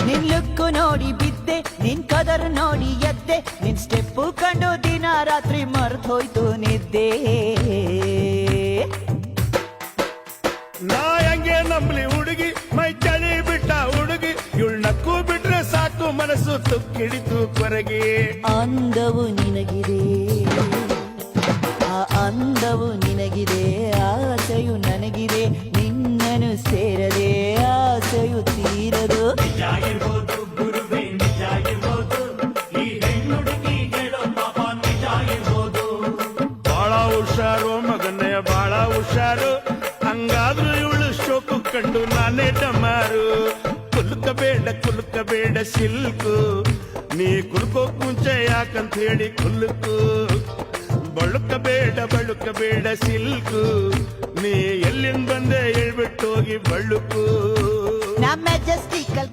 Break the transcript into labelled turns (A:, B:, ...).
A: ನಿನ್ ಲುಕ್ಕು ನೋಡಿ ಬಿದ್ದೆ, ನಿನ್ ಕದರ್ ನೋಡಿ ಎದ್ದೆ, ನಿನ್ ಸ್ಟೆಪ್ಪು ಕಂಡು ದಿನ ರಾತ್ರಿ ಮರ್ತೋಯ್ತು ನಿದ್ದೆ.
B: ನಾ ಹೆಂಗೆ ನಂಬ್ಲಿ ಹುಡುಗಿ, ಮೈ ಚಳಿ ಬಿಟ್ಟ ಹುಡುಗಿ, ಇವಳು ನಕ್ಕು ಬಿಟ್ರೆ ಸಾಕು ಮನಸ್ಸು ತುಕ್ಕಿಡಿತು ಕೊರಗಿ.
A: ಅಂದವು ನಿನಗಿದೆ, ಆ ಅಂದವು ನಿನಗಿದೆ, ಆಸೆಯು ನನಗಿದೆ, ನಿನ್ನನು ಸೇರದೆ ಆಸೆಯು ತೀರದು.
B: ಬಾಳ ಹುಷಾರು ಮಗನೇ ಬಾಳ ಹುಷಾರು, ಹಂಗಾದ್ರೂ ಇವಳು ಶೋಕು ಕಂಡು ನಾನೇ ಡಮಾರು. ಕುಲುಕ ಬೇಡ ಸಿಲ್ಕು, ನೀ ಕುಲ್ಕೋಕ್ ಮುಂಚೆ ಯಾಕಂತ ಹೇಳಿ ಕುಲುಕು. ಬಳುಕ ಬೇಡ ಸಿಲ್ಕು, ನೀ ಎಲ್ಲಿಂದ ಬಂದೆ ಹೇಳ್ಬಿಟ್ಟು ಹೋಗಿ ಬಳುಕು.
A: ನಾ ಮೆಜೆಸ್ಟಿಕಲ್